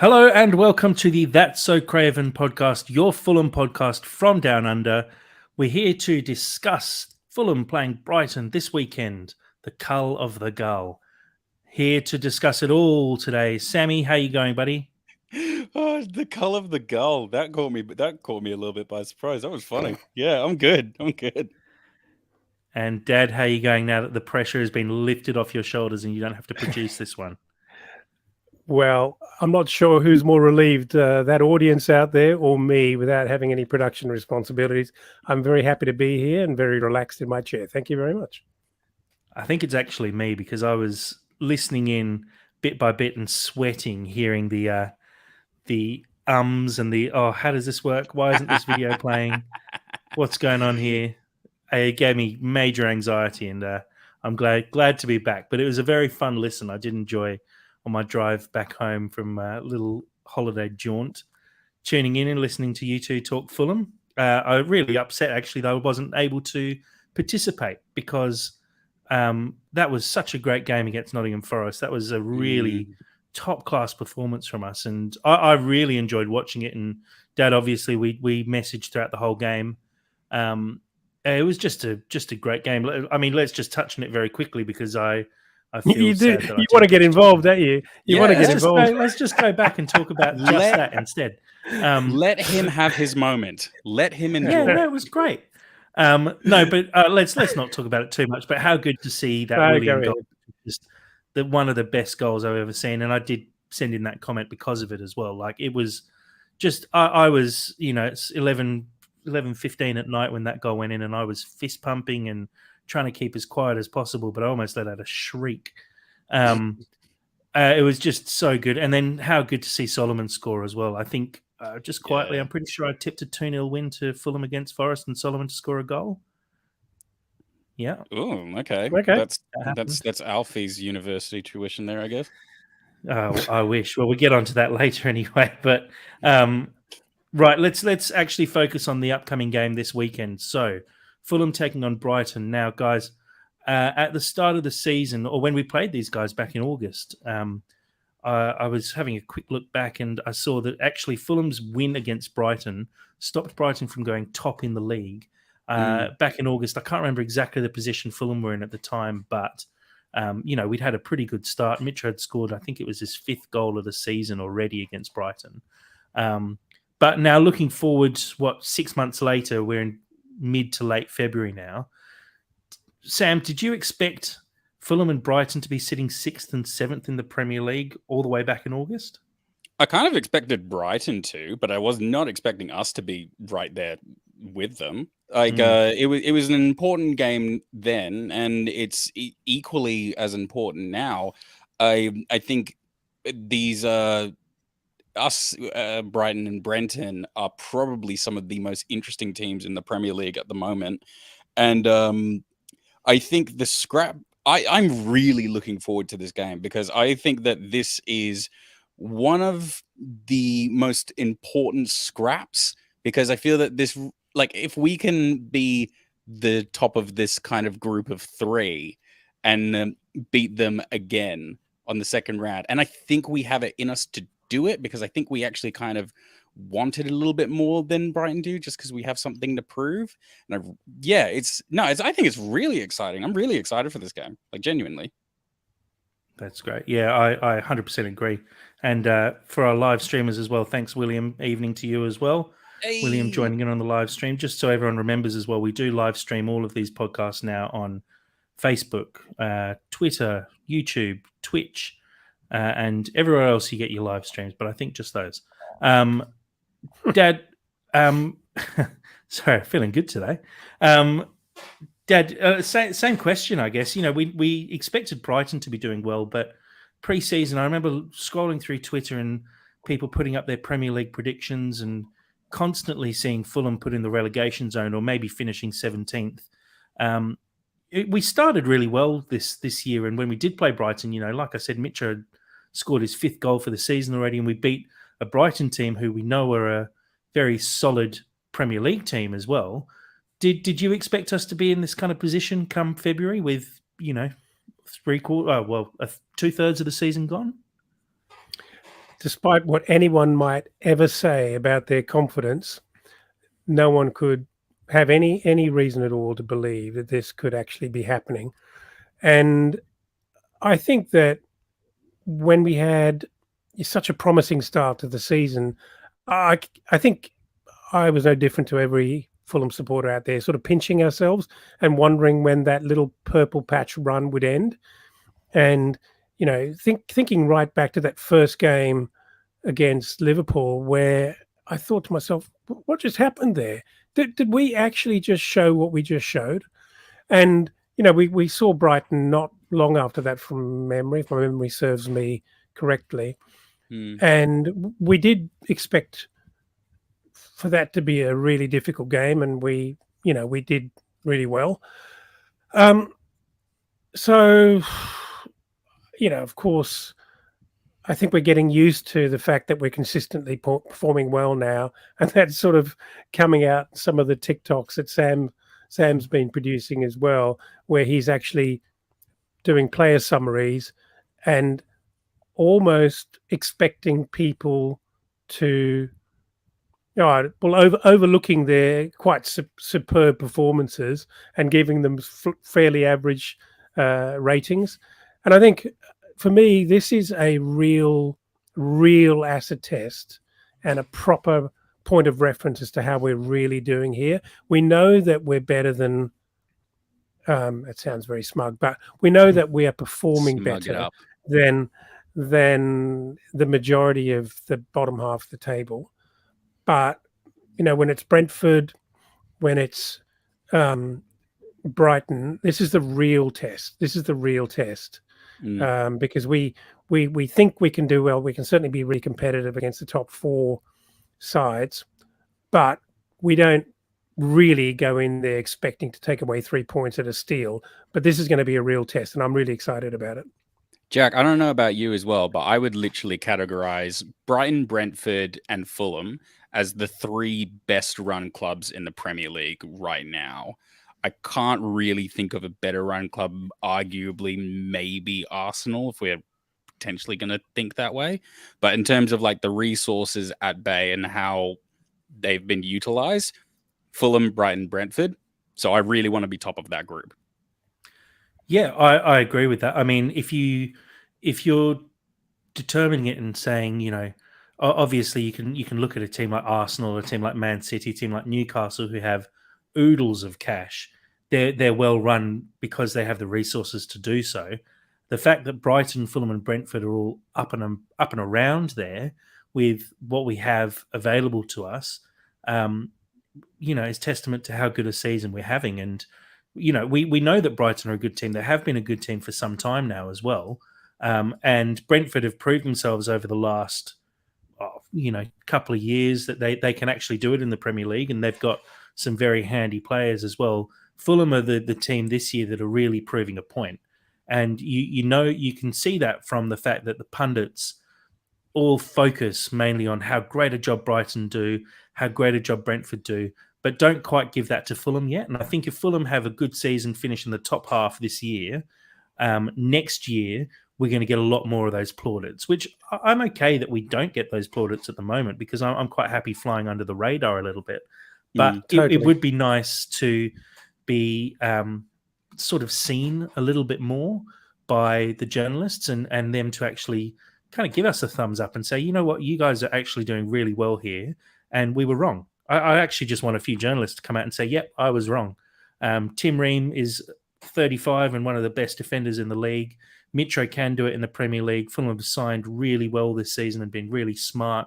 Hello and welcome to the That's So Craven podcast, your Fulham podcast from Down Under. We're here to discuss Fulham playing Brighton this weekend, the Cull of the Gull. Here to discuss it all today. Sammy, how you going, buddy? Oh, the Cull of the Gull. That caught me a little bit by surprise. That was funny. Yeah, I'm good. And Dad, how you going now that the pressure has been lifted off your shoulders and you don't have to produce this one? Well, I'm not sure who's more relieved, that audience out there or me, without having any production responsibilities. I'm very happy to be here and very relaxed in my chair. Thank you very much. I think it's actually me because I was listening in bit by bit and sweating, hearing the ums and the how does this work? Why isn't this video playing? What's going on here? It gave me major anxiety, and I'm glad to be back. But it was a very fun listen. I did enjoy on my drive back home from a little holiday jaunt, tuning in and listening to you two talk Fulham. I was really upset actually that I wasn't able to participate because that was such a great game against Nottingham Forest. That was a really top class performance from us, and I really enjoyed watching it. And Dad, obviously, we messaged throughout the whole game. It was just a great game. I mean, let's just touch on it very quickly because I feel You do. sad that You want to get involved, don't you? You want to get let's involved. let's just go back and talk about just that instead. Let him have his moment. Let him enjoy. Yeah, no, it was great. No, but let's not talk about it too much. But how good to see that William goal! Just one of the best goals I've ever seen, and I did send in that comment because of it as well. Like it was just, I was, it's 11:15 at night when that goal went in, and I was fist pumping and trying to keep as quiet as possible, but I almost let out a shriek. It was just so good, and then how good to see Solomon score as well. I think. Just quietly, I'm pretty sure I tipped a 2-0 win to Fulham against Forest and Solomon to score a goal. Yeah. Oh, okay. That's Alfie's university tuition there, I guess. Oh, I wish. Well, we'll get onto that later anyway. But right, let's actually focus on the upcoming game this weekend. So Fulham taking on Brighton. Now, guys, at the start of the season, or when we played these guys back in August, I was having a quick look back and I saw that actually Fulham's win against Brighton stopped Brighton from going top in the league. Back in August, I can't remember exactly the position Fulham were in at the time, but we'd had a pretty good start. Mitch had scored, I think it was his 5th goal of the season already against Brighton. But now looking forward, 6 months later, we're in mid to late February now. Sam, did you expect Fulham and Brighton to be sitting 6th and 7th in the Premier League all the way back in August? I kind of expected Brighton to, but I was not expecting us to be right there with them. It was an important game then, and it's equally as important now. I think these Brighton and Brenton are probably some of the most interesting teams in the Premier League at the moment, and I think the scrap. I'm really looking forward to this game because I think that this is one of the most important scraps, because I feel that this, like, if we can be the top of this kind of group of 3 and beat them again on the second round, and I think we have it in us to do it because I think we actually kind of wanted a little bit more than Brighton do, just because we have something to prove. And I think it's really exciting. I'm really excited for this game, like genuinely. That's great. Yeah, I 100% agree. And for our live streamers as well, thanks, William. Evening to you as well. Hey. William joining in on the live stream. Just so everyone remembers as well, we do live stream all of these podcasts now on Facebook, Twitter, YouTube, Twitch, and everywhere else you get your live streams. But I think just those. Dad, sorry, feeling good today. Dad, same question, I guess. We expected Brighton to be doing well, but pre-season, I remember scrolling through Twitter and people putting up their Premier League predictions and constantly seeing Fulham put in the relegation zone or maybe finishing 17th. We started really well this year, and when we did play Brighton, like I said, Mitch had scored his 5th goal for the season already, and we beat a Brighton team who we know are a very solid Premier League team as well. Did you expect us to be in this kind of position come February with 2/3 of the season gone? despite what anyone might ever say about their confidence, no one could have any reason at all to believe that this could actually be happening. And I think that when we had such a promising start to the season, I think I was no different to every Fulham supporter out there, sort of pinching ourselves and wondering when that little purple patch run would end. And, you know, thinking right back to that first game against Liverpool, where I thought to myself, what just happened there? Did we actually just show what we just showed? And, you know, we saw Brighton not long after that from memory, if my memory serves me correctly. And we did expect for that to be a really difficult game, and we did really well. So, you know, of course, I think we're getting used to the fact that we're consistently performing well now, and that's sort of coming out some of the TikToks that Sam's been producing as well, where he's actually doing player summaries and almost expecting people to, overlooking their quite superb performances and giving them fairly average ratings. And I think for me, this is a real acid test and a proper point of reference as to how we're really doing here. We know that we're better than, it sounds very smug, but we know that we are performing better than the majority of the bottom half of the table. But, you know, when it's Brentford, when it's Brighton, this is the real test. Because we think we can do well. We can certainly be really competitive against the top four sides, but we don't really go in there expecting to take away 3 points at a steal. But this is going to be a real test, and I'm really excited about it. Jack, I don't know about you as well, but I would literally categorize Brighton, Brentford, and Fulham as the 3 best run clubs in the Premier League right now. I can't really think of a better run club, arguably maybe Arsenal, if we're potentially going to think that way. But in terms of like the resources at bay and how they've been utilized, Fulham, Brighton, Brentford. So I really want to be top of that group. Yeah, I agree with that. I mean, if you're determining it and saying, you know, obviously you can look at a team like Arsenal, a team like Man City, a team like Newcastle, who have oodles of cash. They're well run because they have the resources to do so. The fact that Brighton, Fulham, and Brentford are all up and around there with what we have available to us, you know, is testament to how good a season we're having. And you know, we know that Brighton are a good team. They have been a good team for some time now as well. And Brentford have proved themselves over the last, couple of years that they can actually do it in the Premier League, and they've got some very handy players as well. Fulham are the team this year that are really proving a point. And you can see that from the fact that the pundits all focus mainly on how great a job Brighton do, how great a job Brentford do, but don't quite give that to Fulham yet. And I think if Fulham have a good season, finish in the top half this year, next year, we're going to get a lot more of those plaudits, which I'm okay that we don't get those plaudits at the moment, because I'm quite happy flying under the radar a little bit. But Totally. it would be nice to be sort of seen a little bit more by the journalists and them to actually kind of give us a thumbs up and say, you know what, you guys are actually doing really well here, and we were wrong. I actually just want a few journalists to come out and say, yep, I was wrong. Tim Ream is 35 and one of the best defenders in the league. Mitro can do it in the Premier League. Fulham have signed really well this season and been really smart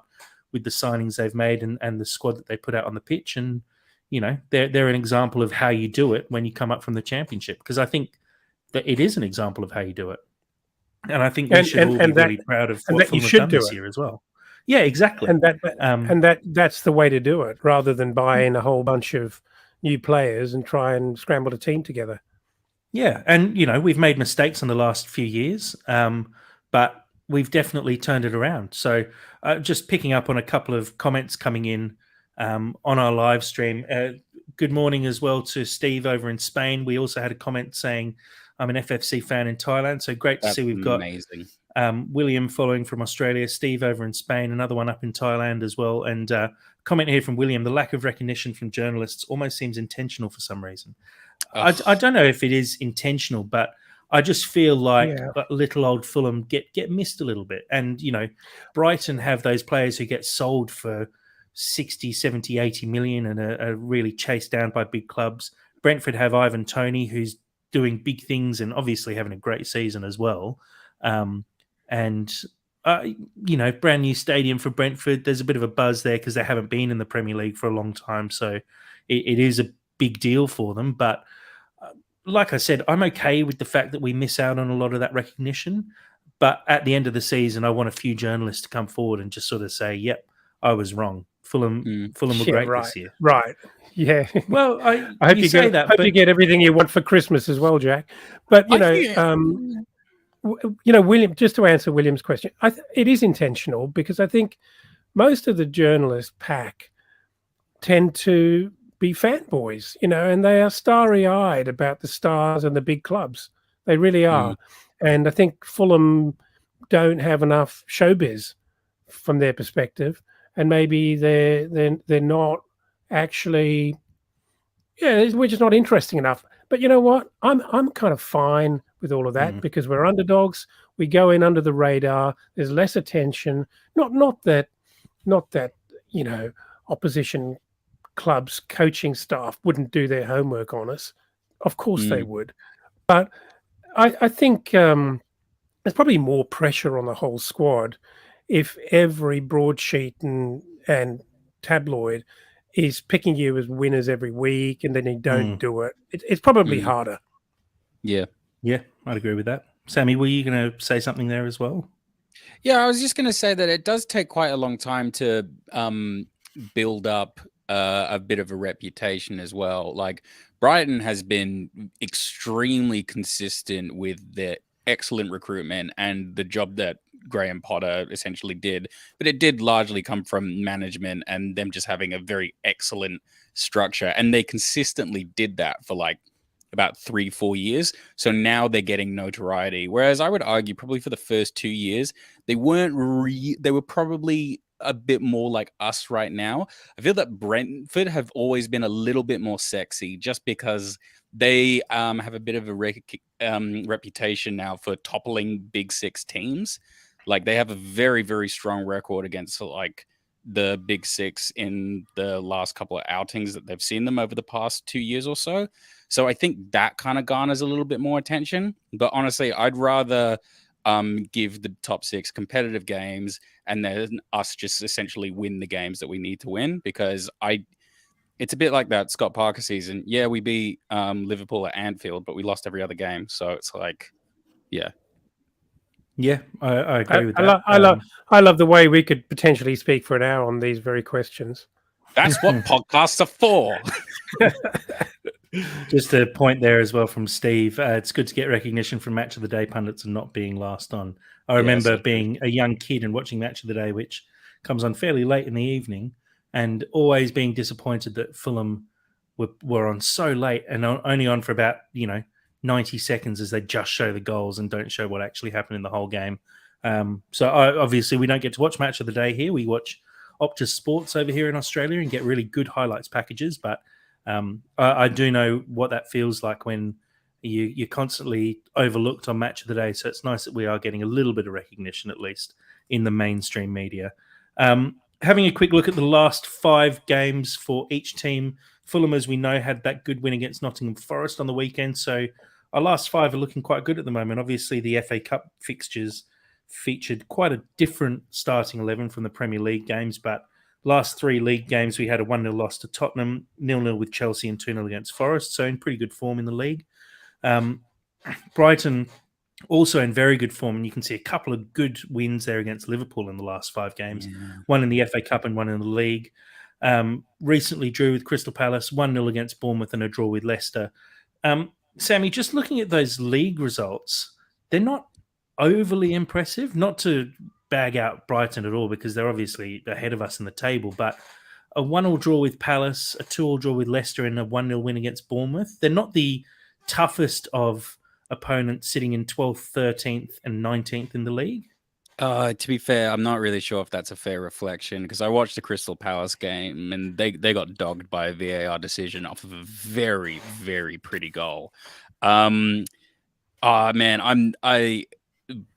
with the signings they've made and the squad that they put out on the pitch. And, you know, they're an example of how you do it when you come up from the Championship, because I think that it is an example of how you do it. And I think we should all be really proud of what Fulham have done this year as well. Yeah, exactly. And that's the way to do it, rather than buy in a whole bunch of new players and try and scramble a team together. Yeah, and you know, we've made mistakes in the last few years, but we've definitely turned it around. So just picking up on a couple of comments coming in on our live stream. Good morning as well to Steve over in Spain. We also had a comment saying, I'm an FFC fan in Thailand, so great to see we've got William following from Australia, Steve over in Spain, another one up in Thailand as well. And comment here from William: the lack of recognition from journalists almost seems intentional for some reason. I don't know if it is intentional, but I just feel like little old Fulham get missed a little bit. And, Brighton have those players who get sold for 60, 70, 80 million and are really chased down by big clubs. Brentford have Ivan Toney, who's doing big things and obviously having a great season as well. Brand new stadium for Brentford. There's a bit of a buzz there because they haven't been in the Premier League for a long time. So it is a big deal for them. But like I said, I'm okay with the fact that we miss out on a lot of that recognition. But at the end of the season, I want a few journalists to come forward and just sort of say, yep, I was wrong. Fulham were great this year. Right. Yeah. Well, I hope you get everything you want for Christmas as well, Jack. But, William, just to answer William's question, it is intentional because I think most of the journalist pack tend to be fanboys, and they are starry-eyed about the stars and the big clubs. They really are. And I think Fulham don't have enough showbiz from their perspective, and maybe they're not actually, we're just not interesting enough. But you know what? I'm kind of fine with all of that because we're underdogs. We go in under the radar. There's less attention. Not that opposition clubs coaching staff wouldn't do their homework on us. Of course they would. But I think there's probably more pressure on the whole squad if every broadsheet and tabloid is picking you as winners every week and then you don't do it. It's probably harder. Yeah, I'd agree with that. Sammy, were you going to say something there as well? Yeah, I was just going to say that it does take quite a long time to build up a bit of a reputation as well. Like Brighton has been extremely consistent with their excellent recruitment and the job that Graham Potter essentially did, but it did largely come from management and them just having a very excellent structure. And they consistently did that for like about 3-4 years. So now they're getting notoriety. Whereas I would argue probably for the first 2 years, they weren't they were probably a bit more like us right now. I feel that Brentford have always been a little bit more sexy just because they have a bit of a reputation now for toppling Big Six teams. Like they have a very, very strong record against like the Big Six in the last couple of outings that they've seen them over the past 2 years or so. So I think that kind of garners a little bit more attention. But honestly, I'd rather give the top six competitive games and then us just essentially win the games that we need to win, because it's a bit like that Scott Parker season. Yeah, we beat Liverpool at Anfield, but we lost every other game. So it's like, yeah. Yeah, I agree with that. I love the way we could potentially speak for an hour on these very questions. That's what podcasts are for. Just a point there as well from Steve. It's good to get recognition from Match of the Day pundits and not being last on. I remember being a young kid and watching Match of the Day, which comes on fairly late in the evening, and always being disappointed that Fulham were on so late and only on for about 90 seconds as they just show the goals and don't show what actually happened in the whole game. So obviously we don't get to watch Match of the Day here. We watch Optus Sports over here in Australia and get really good highlights packages. But I do know what that feels like when you're constantly overlooked on Match of the Day. So it's nice that we are getting a little bit of recognition, at least in the mainstream media. Having a quick look at the last 5 games for each team. Fulham, as we know, had that good win against Nottingham Forest on the weekend. So our last 5 are looking quite good at the moment. Obviously, the FA Cup fixtures featured quite a different starting 11 from the Premier League games. But last 3 league games, we had a 1-0 loss to Tottenham, 0-0 with Chelsea and 2-0 against Forest. So in pretty good form in the league. Brighton also in very good form. And you can see a couple of good wins there against Liverpool in the last 5 games. Yeah. One in the FA Cup and one in the league. Recently drew with Crystal Palace, 1-0 against Bournemouth and a draw with Leicester. Sammy, just looking at those league results, they're not overly impressive. Not to bag out Brighton at all, because they're obviously ahead of us in the table, but a 1-1 draw with Palace, a 2-2 draw with Leicester and a 1-0 win against Bournemouth. They're not the toughest of opponents sitting in 12th, 13th, and 19th in the league? To be fair, I'm not really sure if that's a fair reflection because I watched the Crystal Palace game and they got dogged by a VAR decision off of a very, very pretty goal. Man,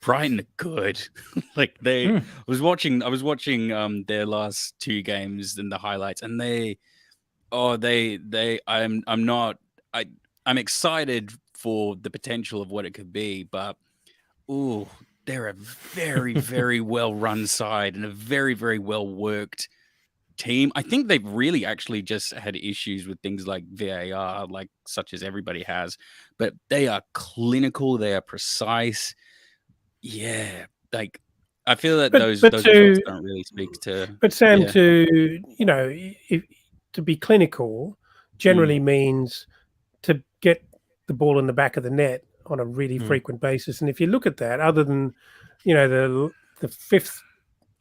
Brighton are good. Like I was watching their last two games and the highlights, and I'm excited for the potential of what it could be, but they're a very, very well run side and a very, very well worked team. I think they've really actually just had issues with things like VAR, like such as everybody has, but they are clinical, they are precise. Yeah, like I feel that those results don't really speak to. But Sam, to to be clinical generally means to get the ball in the back of the net on a really frequent basis. And if you look at that, other than the fifth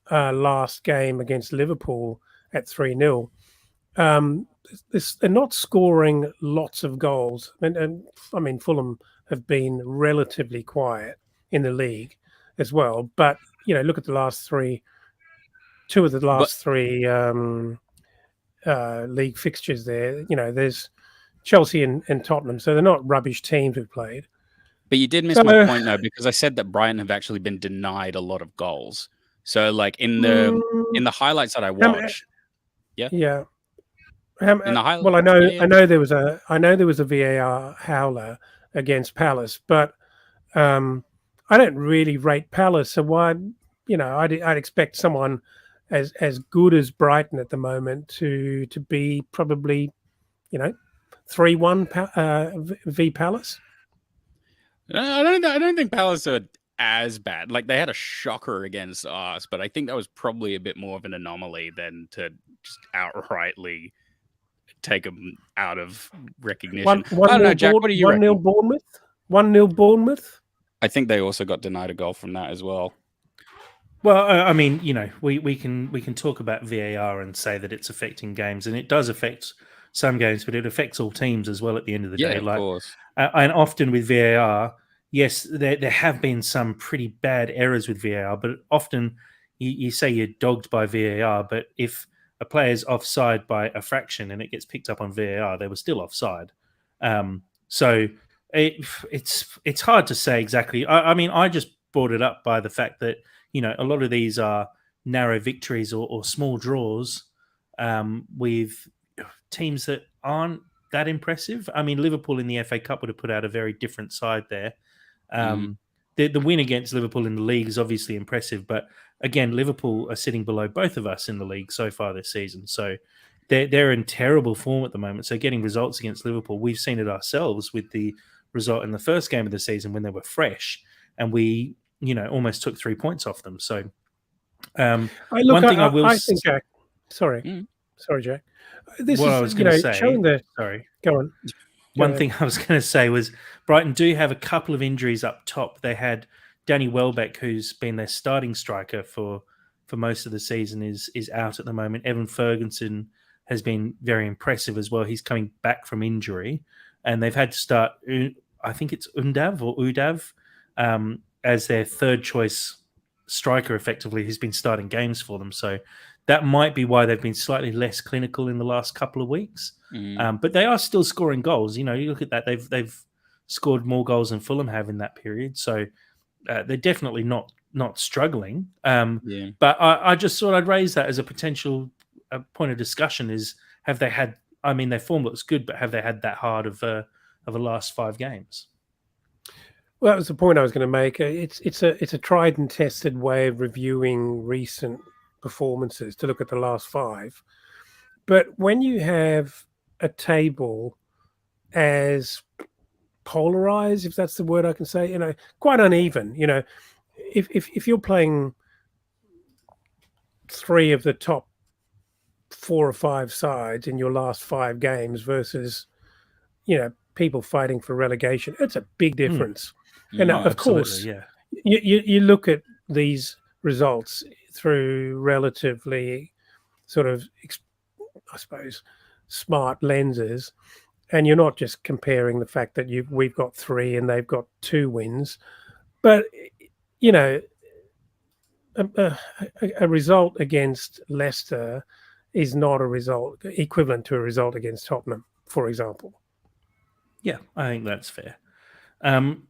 last game against Liverpool at 3-0, they're not scoring lots of goals. And I mean, Fulham have been relatively quiet in the league as well. But look at the last two of the last three league fixtures there. There's Chelsea and Tottenham, so they're not rubbish teams who've played. But you did miss my point, though, because I said that Brighton have actually been denied a lot of goals. So, like in the highlights that I watched, yeah. Well, I know there was a VAR howler against Palace, but I don't really rate Palace. So why, I'd expect someone as good as Brighton at the moment to be probably, 3-1 v Palace. I don't think Palace are as bad. Like they had a shocker against us, but I think that was probably a bit more of an anomaly than to just outrightly take them out of recognition. I don't know, Jack. What do you reckon? 1-0 Bournemouth. 1-0 Bournemouth. I think they also got denied a goal from that as well. Well, I mean, we can talk about VAR and say that it's affecting games, and it does affect some games, but it affects all teams as well at the end of the day. Of course. And often with VAR, yes, there have been some pretty bad errors with VAR, but often you say you're dogged by VAR, but if a player's offside by a fraction and it gets picked up on VAR, they were still offside. So it's hard to say exactly. I mean, I just brought it up by the fact that a lot of these are narrow victories or small draws with teams that aren't that impressive. I mean, Liverpool in the FA Cup would have put out a very different side there. The win against Liverpool in the league is obviously impressive, but again, Liverpool are sitting below both of us in the league so far this season. So they're in terrible form at the moment. So getting results against Liverpool, we've seen it ourselves with the result in the first game of the season when they were fresh, and we almost took 3 points off them. So I think, Jack. Sorry, Jack. This what is I was going to say. Sorry, go on. One thing I was going to say was Brighton do have a couple of injuries up top. They had Danny Welbeck, who's been their starting striker for most of the season, is out at the moment. Evan Ferguson has been very impressive as well. He's coming back from injury, and they've had to start. I think it's Udav as their third choice striker, effectively, who's been starting games for them. So that might be why they've been slightly less clinical in the last couple of weeks. But they are still scoring goals. You look at that; they've scored more goals than Fulham have in that period. So they're definitely not struggling. But I just thought I'd raise that as a potential point of discussion: is have they had? I mean, their form looks good, but have they had that hard of a last 5 games? Well, that was the point I was going to make. It's a tried and tested way of reviewing recent performances to look at the last 5. But when you have a table as polarized, if that's the word I can say, quite uneven, if you're playing 3 of the top 4 or 5 sides in your last 5 games versus, people fighting for relegation, it's a big difference. And of course, you look at these results through relatively sort of, I suppose, smart lenses, and you're not just comparing the fact that we've got 3 and they've got 2 wins, but you know, a result against Leicester is not a result equivalent to a result against Tottenham, for example. Yeah, I think that's fair.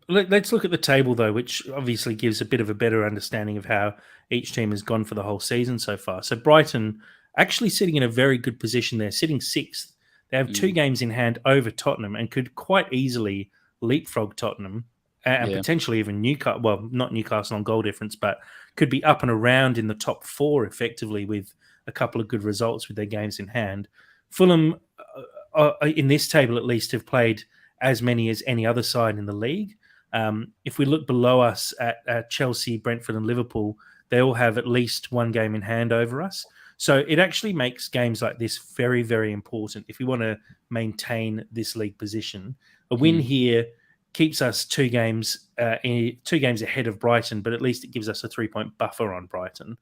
Let's look at the table, though, which obviously gives a bit of a better understanding of how each team has gone for the whole season so far. So Brighton actually sitting in a very good position there, sitting 6th. They have 2 games in hand over Tottenham and could quite easily leapfrog Tottenham and potentially even Newcastle. Well, not Newcastle on goal difference, but could be up and around in the top 4 effectively with a couple of good results with their games in hand. Fulham, in this table at least, have played as many as any other side in the league. If we look below us at Chelsea, Brentford and Liverpool, they all have at least 1 game in hand over us. So it actually makes games like this very, very important if we want to maintain this league position. A win here keeps us 2 games ahead of Brighton, but at least it gives us a 3-point buffer on Brighton,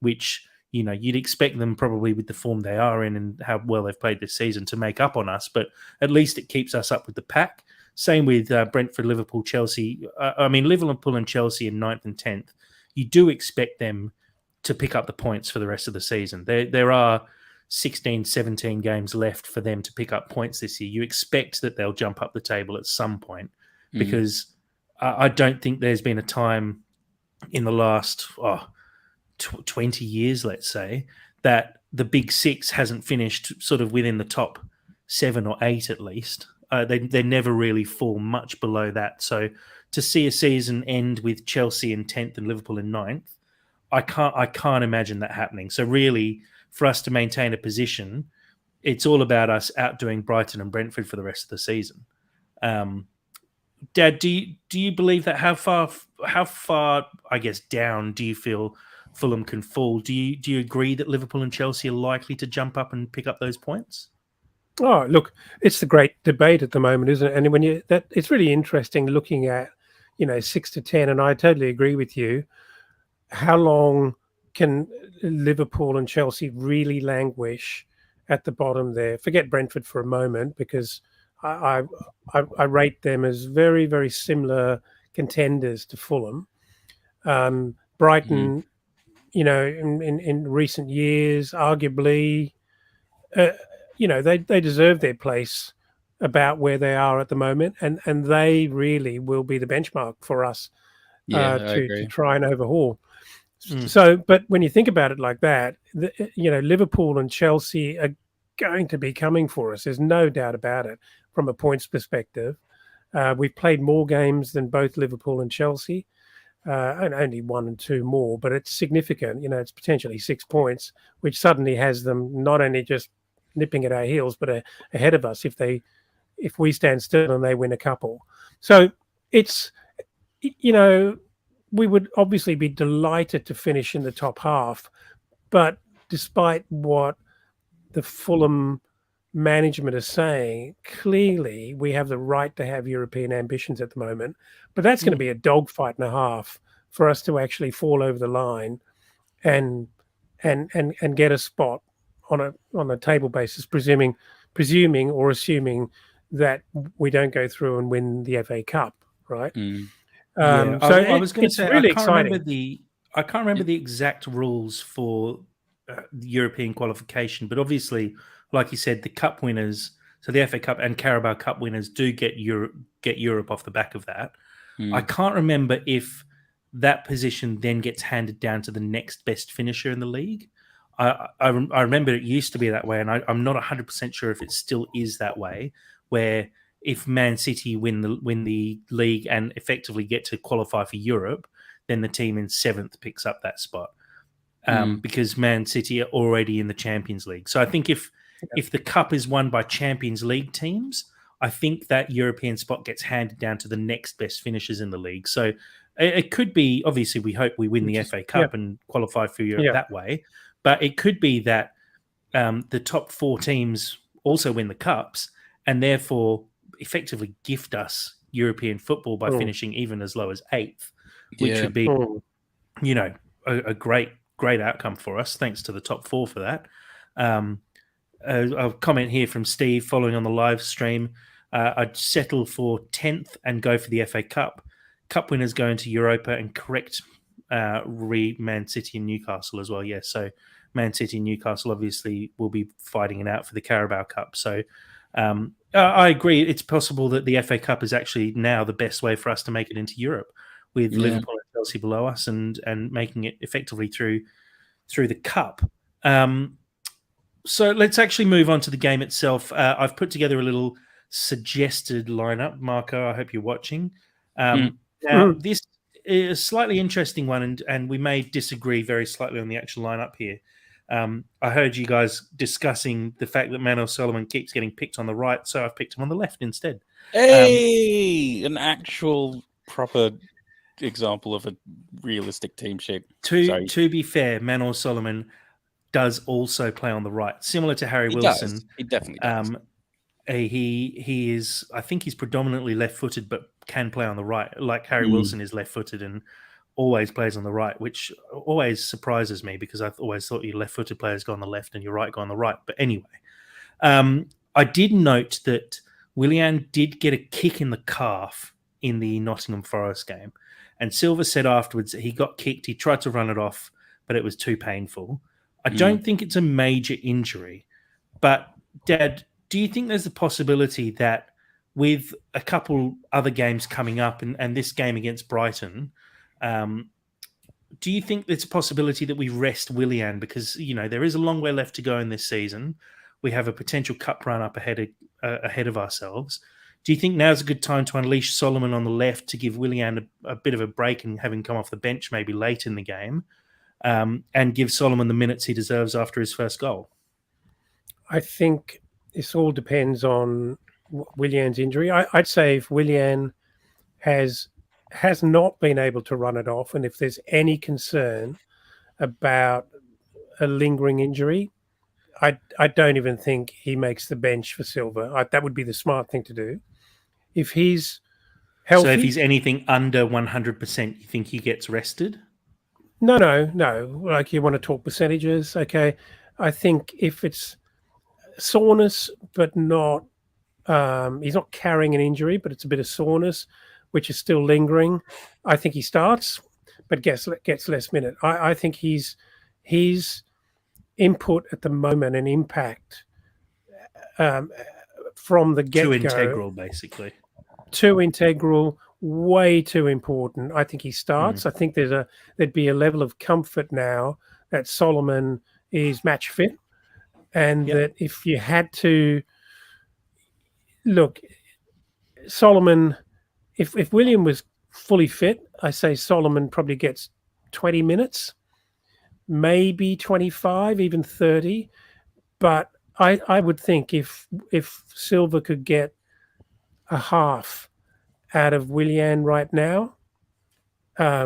which you'd expect them probably with the form they are in and how well they've played this season to make up on us, but at least it keeps us up with the pack. Same with Brentford, Liverpool, Chelsea. Liverpool and Chelsea in 9th and 10th. You do expect them to pick up the points for the rest of the season. There are 16, 17 games left for them to pick up points this year. You expect that they'll jump up the table at some point because I don't think there's been a time in the last 20 years, let's say, that the big 6 hasn't finished sort of within the top 7 or 8 at least. They never really fall much below that. So to see a season end with Chelsea in 10th and Liverpool in 9th, I can't imagine that happening. So really, for us to maintain a position, it's all about us outdoing Brighton and Brentford for the rest of the season. Dad, do you believe that? How far I guess down do you feel Fulham can fall? Do you agree that Liverpool and Chelsea are likely to jump up and pick up those points? Oh, look, it's the great debate at the moment, isn't it? And it's really interesting looking at 6 to 10, and I totally agree with you. How long can Liverpool and Chelsea really languish at the bottom there? Forget Brentford for a moment, because I rate them as very, very similar contenders to Fulham. Brighton, in recent years, arguably, they deserve their place about where they are at the moment, and they really will be the benchmark for us to try and overhaul. So, but when you think about it like that, Liverpool and Chelsea are going to be coming for us. There's no doubt about it from a points perspective. We've played more games than both Liverpool and Chelsea, and only 1 and 2 more, but it's significant. It's potentially 6 points, which suddenly has them not only just nipping at our heels, but ahead of us if we stand still and they win a couple. So it's, we would obviously be delighted to finish in the top half, but despite what the Fulham management is saying, clearly we have the right to have European ambitions at the moment, but that's going to be a dogfight and a half for us to actually fall over the line and get a spot on a table basis, presuming or assuming that we don't go through and win the FA Cup, right? I was going to say, really I can't remember the exciting. exact rules for the European qualification, but obviously, like you said, the cup winners, so the FA Cup and Carabao Cup winners, do get Europe off the back of that. I can't remember if that position then gets handed down to the next best finisher in the league. I remember it used to be that way, and I'm not 100% sure if it still is that way, where if Man City win the league and effectively get to qualify for Europe, then the team in 7th picks up that spot because Man City are already in the Champions League. So I think if the cup is won by Champions League teams, I think that European spot gets handed down to the next best finishers in the league. So it could be, obviously, we hope we win the FA Cup and qualify for Europe that way, but it could be that the top 4 teams also win the cups and therefore effectively gift us European football by finishing even as low as 8th, which would be, a great outcome for us. Thanks to the top 4 for that. a comment here from Steve following on the live stream. I'd settle for 10th and go for the FA Cup. Cup winners go into Europa and correct Man City and Newcastle as well. Yes, so Man City and Newcastle obviously will be fighting it out for the Carabao Cup. So I agree. It's possible that the FA Cup is actually now the best way for us to make it into Europe, with Liverpool and Chelsea below us, and making it effectively through the Cup. So let's actually move on to the game itself. I've put together a little suggested lineup. Marco, I hope you're watching. Now, this is a slightly interesting one, and we may disagree very slightly on the actual lineup here. I heard you guys discussing the fact that Manuel Solomon keeps getting picked on the right, so I've picked him on the left instead. Hey, an actual proper example of a realistic team sheet. To be fair, Manuel Solomon does also play on the right, similar to Harry Wilson. He definitely does. He is, I think he's predominantly left-footed, but can play on the right. Like Harry Wilson is left-footed and always plays on the right, which always surprises me because I've always thought your left-footed players go on the left and your right go on the right. But anyway, I did note that Willian did get a kick in the calf in the Nottingham Forest game. And Silva said afterwards that he got kicked. He tried to run it off, but it was too painful. I don't think it's a major injury. But, Dad, do you think there's a possibility that with a couple other games coming up and this game against Brighton, do you think there's a possibility that we rest Willian? Because, there is a long way left to go in this season. We have a potential cup run up ahead of ourselves. Do you think now's a good time to unleash Solomon on the left to give Willian a bit of a break and have him come off the bench maybe late in the game, and give Solomon the minutes he deserves after his first goal? I think this all depends on Willian's injury. I'd say if Willian has not been able to run it off, and if there's any concern about a lingering injury, I don't even think he makes the bench for Silva. That would be the smart thing to do. If he's healthy, so if he's anything under 100%, you think he gets rested? No. Like, you want to talk percentages? Okay, I think if it's soreness, but not, he's not carrying an injury, but it's a bit of soreness, which is still lingering, I think he starts, but gets less minute. I think his input at the moment and impact from the get-go, too integral, basically. Too integral, way too important. I think he starts. I think there'd be a level of comfort now that Solomon is match fit, and that if you had to look, Solomon, if William was fully fit, I say Solomon probably gets 20 minutes, maybe 25, even 30. But I would think if Silva could get a half out of Willian right now,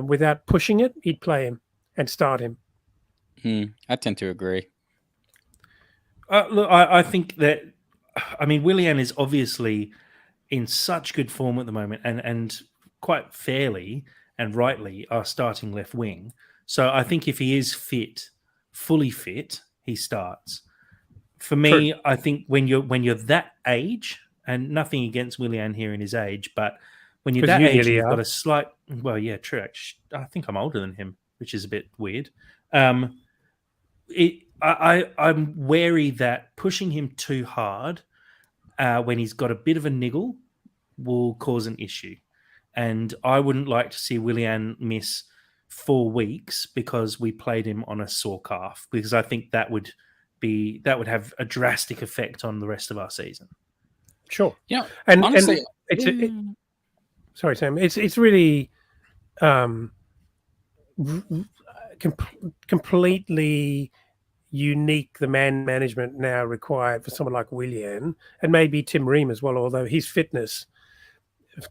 without pushing it, he'd play him and start him. I tend to agree. Look, I think that, Willian is obviously in such good form at the moment, and quite fairly and rightly our starting left wing. So I think if he is fit, fully fit, he starts. For me, I think when you're that age, and nothing against Willian here in his age, but when you're that age, you've got a slight. Well, yeah, true. Actually, I think I'm older than him, which is a bit weird. I'm wary that pushing him too hard when he's got a bit of a niggle will cause an issue, and I wouldn't like to see Willian miss 4 weeks because we played him on a sore calf, because I think that would have a drastic effect on the rest of our season. Sure. Yeah. And honestly, sorry, Sam. It's really completely unique, the man management now required for someone like Willian, and maybe Tim Ream as well, although his fitness,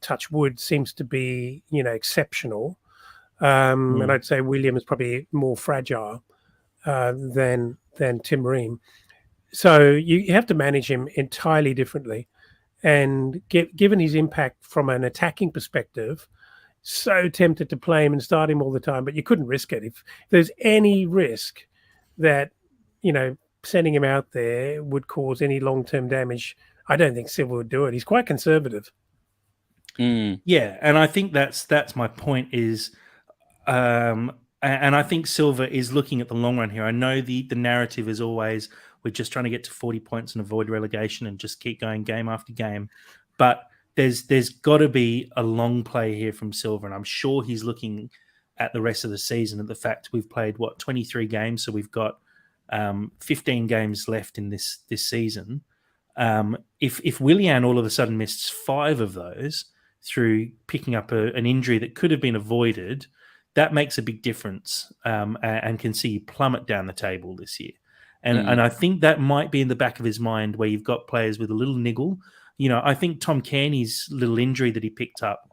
touch wood, seems to be exceptional. And I'd say William is probably more fragile than Tim Ream. So you have to manage him entirely differently. And given his impact from an attacking perspective, so tempted to play him and start him all the time, but you couldn't risk it. If there's any risk that sending him out there would cause any long-term damage. I don't think Silva would do it. He's quite conservative. Yeah, and I think that's my point is, and I think Silva is looking at the long run here. I know the narrative is always we're just trying to get to 40 points and avoid relegation and just keep going game after game, but there's got to be a long play here from Silva, and I'm sure he's looking at the rest of the season, at the fact we've played 23 games, so we've got 15 games left in this season. If Willian all of a sudden missed 5 of those through picking up an injury that could have been avoided, that makes a big difference, and can see you plummet down the table this year. And I think that might be in the back of his mind, where you've got players with a little niggle. I think Tom Kearney's little injury that he picked up,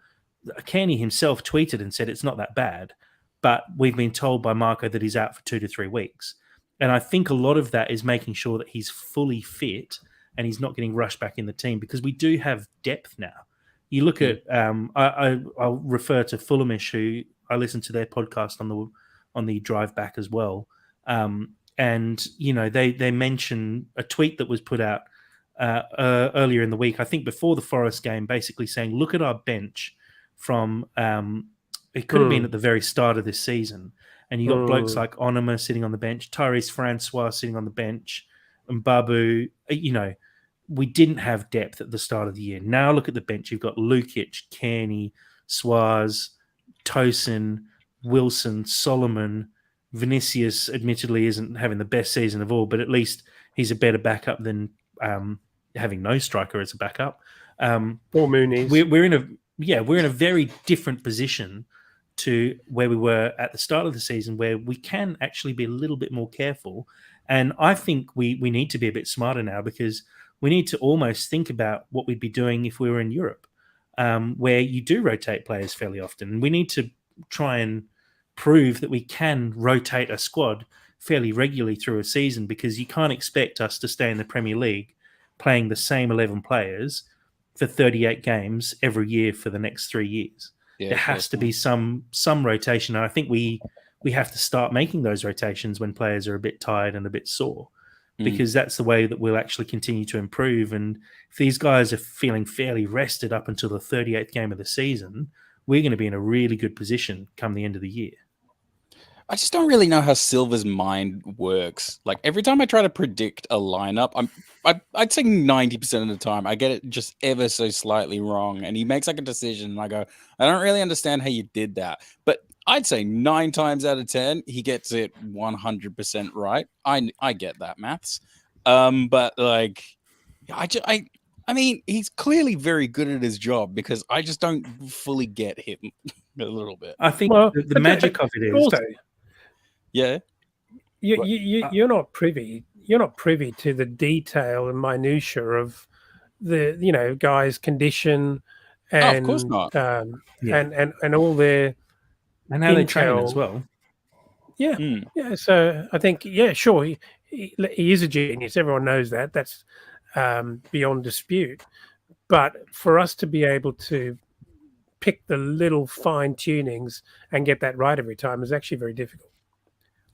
Kearney himself tweeted and said it's not that bad, but we've been told by Marco that he's out for 2 to 3 weeks. And I think a lot of that is making sure that he's fully fit and he's not getting rushed back in the team, because we do have depth now. You look at, I'll refer to Fulhamish, who I listened to their podcast on the drive back as well. And, they mention a tweet that was put out earlier in the week, I think before the Forest game, basically saying, look at our bench from, it could have been at the very start of this season. And you got blokes like Onoma sitting on the bench, Tyrese Francois sitting on the bench, and Babu. We didn't have depth at the start of the year. Now look at the bench. You've got Lukic, Kearney, Suarez, Tosin, Wilson, Solomon. Vinicius admittedly isn't having the best season of all, but at least he's a better backup than having no striker as a backup. Or Mooney's. We're in a very different position to where we were at the start of the season, where we can actually be a little bit more careful. And I think we need to be a bit smarter now, because we need to almost think about what we'd be doing if we were in Europe, where you do rotate players fairly often. We need to try and prove that we can rotate a squad fairly regularly through a season, because you can't expect us to stay in the Premier League playing the same 11 players for 38 games every year for the next 3 years. Yeah, there has to be some rotation. And I think we have to start making those rotations when players are a bit tired and a bit sore, because that's the way that we'll actually continue to improve. And if these guys are feeling fairly rested up until the 38th game of the season, we're going to be in a really good position come the end of the year. I just don't really know how Silva's mind works. Like, every time I try to predict a lineup, I'd say 90% of the time I get it just ever so slightly wrong. And he makes like a decision and I go, I don't really understand how you did that. But I'd say 9 times out of 10, he gets it 100% right. I get that maths. But like, I mean, he's clearly very good at his job, because I just don't fully get him a little bit. I think the magic of it is also, yeah, you're not privy to the detail and minutia of the guys' condition and of course not. And all their and how they train as well. Yeah, yeah. So I think, sure, he is a genius. Everyone knows that. That's beyond dispute. But for us to be able to pick the little fine tunings and get that right every time is actually very difficult.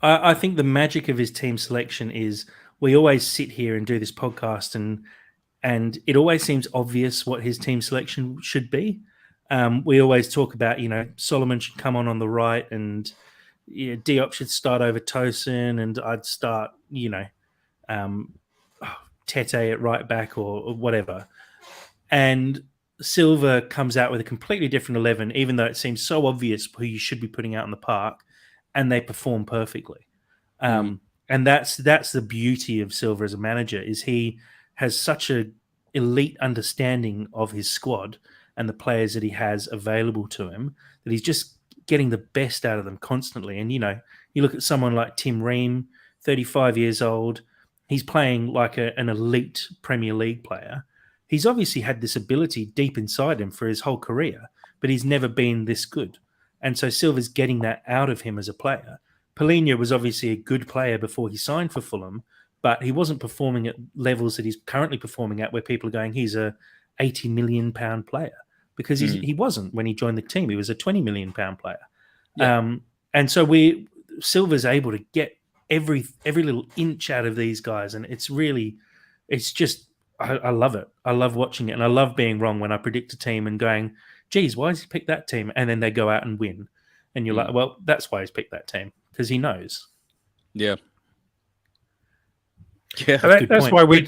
I think the magic of his team selection is we always sit here and do this podcast, and it always seems obvious what his team selection should be. We always talk about, Solomon should come on the right, and Diop should start over Tosin, and I'd start, Tete at right back or whatever. And Silva comes out with a completely different 11, even though it seems so obvious who you should be putting out in the park, and they perform perfectly. And that's the beauty of Silva as a manager, is he has such an elite understanding of his squad and the players that he has available to him, that he's just getting the best out of them constantly. And, you look at someone like Tim Ream, 35 years old, he's playing like an elite Premier League player. He's obviously had this ability deep inside him for his whole career, but he's never been this good. And so Silva's getting that out of him as a player. Palhinha was obviously a good player before he signed for Fulham, but he wasn't performing at levels that he's currently performing at, where people are going, he's a £80 million player, because he wasn't when he joined the team. He was a £20 million player. Yeah. And so Silva's able to get every little inch out of these guys, and it's just I love it. I love watching it, and I love being wrong when I predict a team and going, geez, why has he picked that team? And then they go out and win. And you're like, well, that's why he's picked that team, because he knows. Yeah. Yeah. That's why we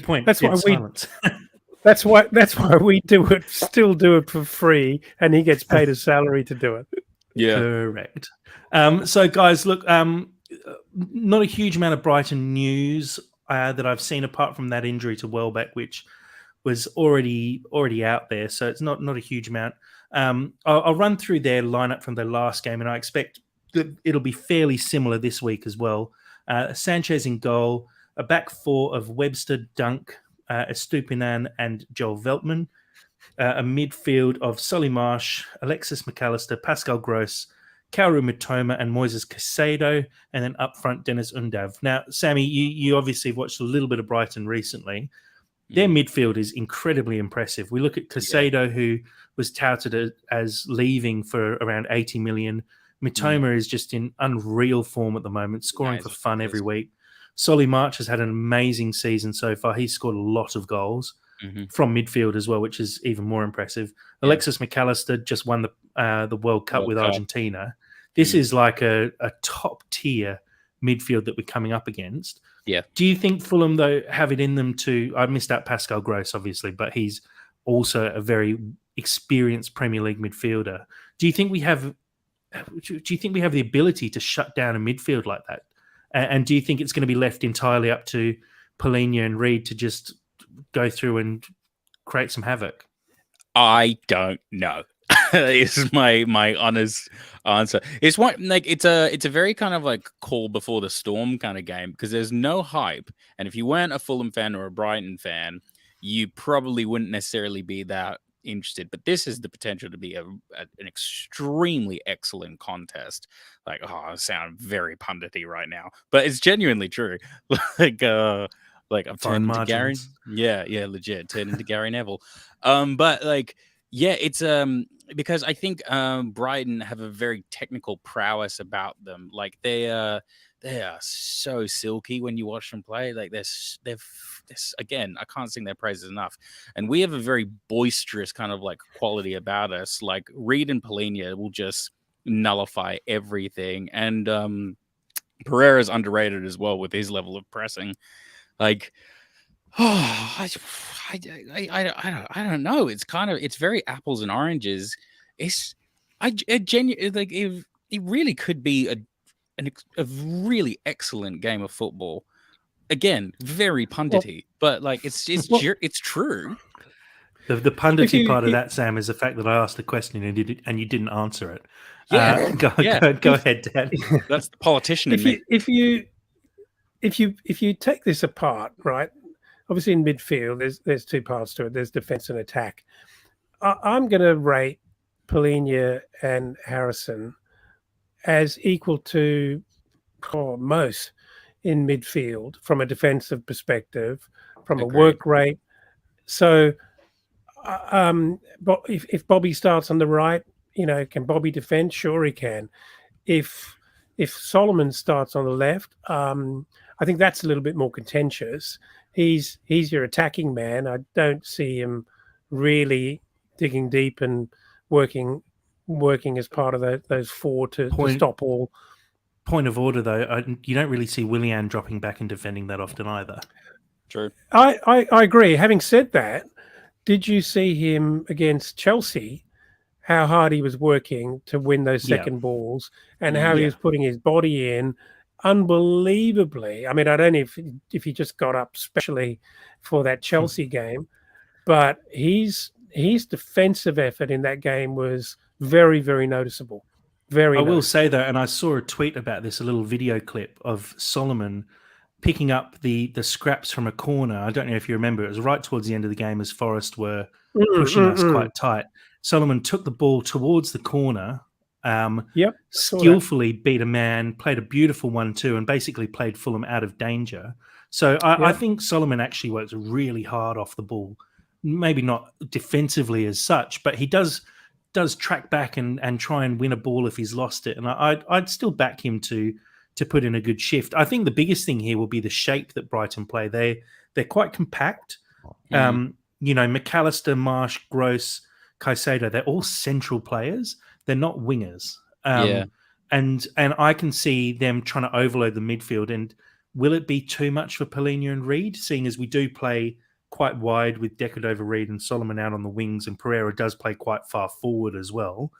still do it for free, and he gets paid a salary to do it. Yeah. Correct. So guys, look, not a huge amount of Brighton news that I've seen apart from that injury to Welbeck, which was already out there. So it's not a huge amount. I'll run through their lineup from their last game, and I expect that it'll be fairly similar this week as well. Sanchez in goal, a back four of Webster, Dunk, Estupinan and Joel Veltman, a midfield of Solly Marsh, Alexis McAllister, Pascal Gross, Kaoru Mitoma and Moises Caicedo, and then up front, Dennis Undav. Now, Sammy, you obviously watched a little bit of Brighton recently. Their midfield is incredibly impressive. We look at Caicedo, who was touted as leaving for around 80 million. Mitoma is just in unreal form at the moment, scoring for fun every week. Solly March has had an amazing season so far. He's scored a lot of goals from midfield as well, which is even more impressive. Alexis McAllister just won the World Cup with Argentina. This is like a top tier midfield that we're coming up against. Yeah. Do you think Fulham, though, have it in them to... I missed out Pascal Gross, obviously, but he's also a very experienced Premier League midfielder. Do you think we have the ability to shut down a midfield like that? And do you think it's going to be left entirely up to Polina and Reed to just go through and create some havoc? I don't know. Is my honest answer. It's a very kind of like call before the storm kind of game, because there's no hype, and if you weren't a Fulham fan or a Brighton fan, you probably wouldn't necessarily be that interested. But this has the potential to be an extremely excellent contest. Like, I sound very pundity right now, but it's genuinely true. like I'm turning to Gary. Yeah, legit turning to Gary Neville. But like, yeah, it's because I think Brighton have a very technical prowess about them. Like they are so silky when you watch them play. Like they've again, I can't sing their praises enough. And we have a very boisterous kind of like quality about us. Like Reed and Polina will just nullify everything. And Pereira's underrated as well with his level of pressing. Like, I don't know. It's very apples and oranges. It really could be a really excellent game of football. Again, very pundity, but like it's true. The pundity part of that, Sam, is the fact that I asked the question and you didn't answer it. Yeah, go ahead, Dan. That's the politician in me. If you take this apart, right? Obviously, in midfield, there's two parts to it. There's defense and attack. I'm going to rate Polina and Harrison as equal to most in midfield from a defensive perspective, from a work rate. So, but if Bobby starts on the right, can Bobby defend? Sure, he can. If Solomon starts on the left, I think that's a little bit more contentious. He's your attacking man. I don't see him really digging deep and working as part of those four to stop all. Point of order, though, you don't really see Willian dropping back and defending that often either. True. I agree. Having said that, did you see him against Chelsea, how hard he was working to win those second balls and how he was putting his body in unbelievably? I mean, I don't know if he just got up specially for that Chelsea game, but his defensive effort in that game was very, very noticeable. I will say, though, and I saw a tweet about this, a little video clip of Solomon picking up the scraps from a corner. I don't know if you remember. It was right towards the end of the game as Forest were pushing us quite tight. Solomon took the ball towards the corner, skillfully beat a man, played a beautiful 1-2, and basically played Fulham out of danger. So I think Solomon actually works really hard off the ball. Maybe not defensively as such, but he does track back and try and win a ball if he's lost it. And I'd still back him to to put in a good shift. I think the biggest thing here will be the shape that Brighton play. They're quite compact. McAllister, Marsh, Gross, Caicedo, they're all central players. They're not wingers. And I can see them trying to overload the midfield. And will it be too much for Paulinho and Reed, seeing as we do play quite wide with Decordova, Reed and Solomon out on the wings, and Pereira does play quite far forward as well?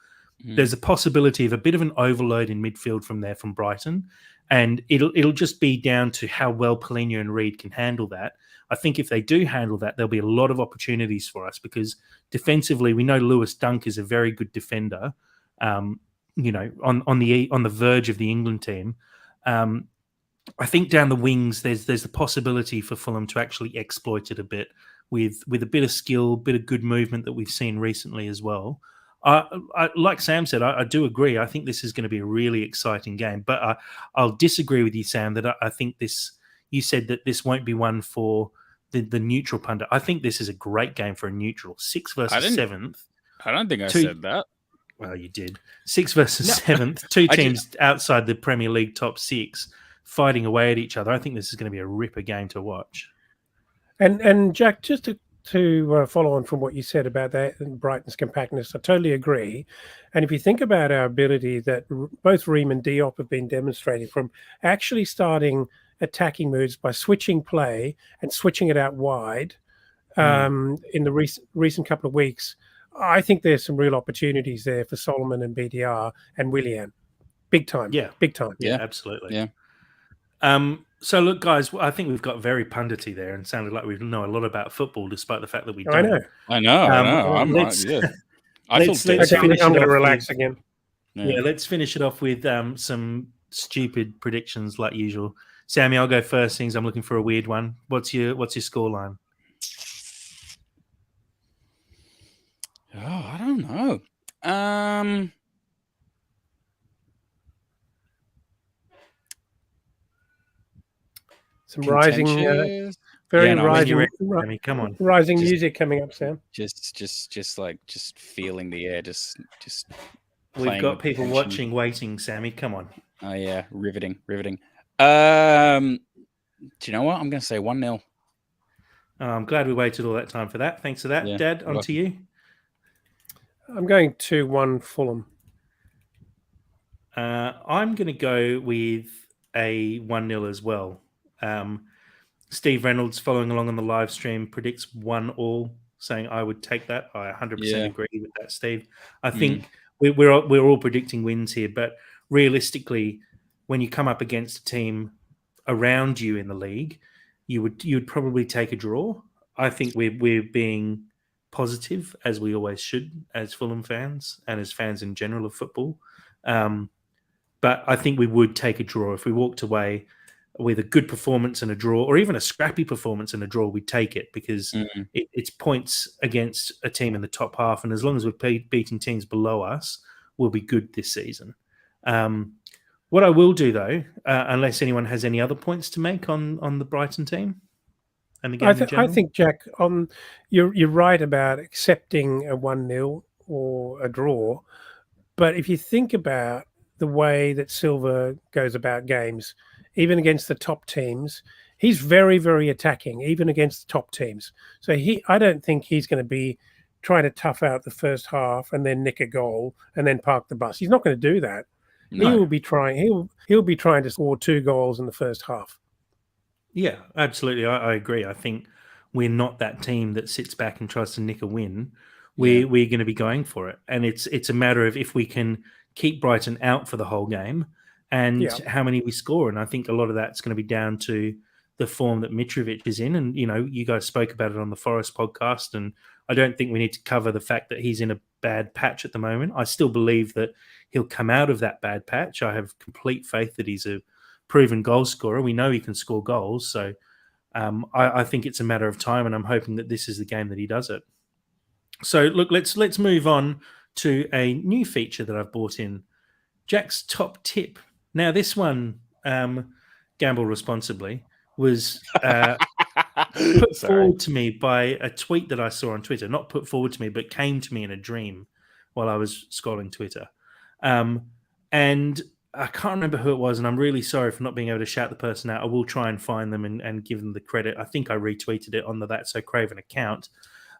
There's a possibility of a bit of an overload in midfield from Brighton, and it'll just be down to how well Paulinho and Reed can handle that. I think if they do handle that, there'll be a lot of opportunities for us, because defensively, we know Lewis Dunk is a very good defender. On the verge of the England team. I think down the wings, there's the possibility for Fulham to actually exploit it a bit with a bit of skill, a bit of good movement that we've seen recently as well. Like Sam said, I do agree. I think this is going to be a really exciting game, but I'll disagree with you, Sam, that I think this. You said that this won't be one for the neutral pundit. I think this is a great game for a neutral. 6th versus 7th. I don't think I said that. Well, you did. 6th versus 7th. Two teams outside the Premier League top 6 fighting away at each other. I think this is going to be a ripper game to watch. And Jack, just to follow on from what you said about that and Brighton's compactness, I totally agree. And if you think about our ability that both Ream and Diop have been demonstrating, from actually starting attacking moves by switching play and switching it out wide in the recent couple of weeks, I think there's some real opportunities there for Solomon and BDR and Willian. Big time. Yeah. Big time. Yeah, absolutely. Yeah. So look, guys, I think we've got very pundity there and sounded like we know a lot about football, despite the fact that we don't. I know. I'm right. Yeah. I'm going to relax again. Yeah, let's finish it off with some stupid predictions like usual. Sammy, I'll go first, since I'm looking for a weird one. What's your scoreline? Oh, I don't know. Some rising, come on, rising music coming up, Sam. Just feeling the air. Just. We've got people watching, waiting. Sammy, come on. Oh yeah, riveting. Do you know what? I'm going to say 1-0. I'm glad we waited all that time for that. Thanks for that, Dad. On to you. I'm going 2-1 Fulham. I'm going to go with a 1-0 as well. Steve Reynolds, following along on the live stream, predicts 1-1, saying I would take that. I 100% agree with that, Steve. I think we're all predicting wins here, but realistically, when you come up against a team around you in the league, you would probably take a draw. I think we're being positive, as we always should, as Fulham fans and as fans in general of football. But I think we would take a draw. If we walked away with a good performance and a draw, or even a scrappy performance and a draw, we'd take it, because it's points against a team in the top half. And as long as we're beating teams below us, we'll be good this season. What I will do, though, unless anyone has any other points to make on the Brighton team and the game in general. I think, Jack, you're right about accepting a 1-0 or a draw. But if you think about the way that Silva goes about games, even against the top teams, he's very, very attacking, even against the top teams. So I don't think he's going to be trying to tough out the first half and then nick a goal and then park the bus. He's not going to do that. No. He will be trying. He'll be trying to score 2 goals in the first half. Yeah, absolutely. I agree. I think we're not that team that sits back and tries to nick a win. We're going to be going for it, and it's a matter of if we can keep Brighton out for the whole game and how many we score. And I think a lot of that's going to be down to the form that Mitrovic is in. And you guys spoke about it on the Forest podcast, and I don't think we need to cover the fact that he's in a bad patch at the moment. I still believe that he'll come out of that bad patch. I have complete faith that he's a proven goal scorer. We know he can score goals. So I think it's a matter of time, and I'm hoping that this is the game that he does it. So look, let's move on to a new feature that I've brought in, Jack's top tip. Now, this one, gamble responsibly, was put forward to me by a tweet that I saw on Twitter. Not put forward to me, but came to me in a dream while I was scrolling Twitter. And I can't remember who it was, and I'm really sorry for not being able to shout the person out. I will try and find them and give them the credit. I think I retweeted it on the That's So Craven account.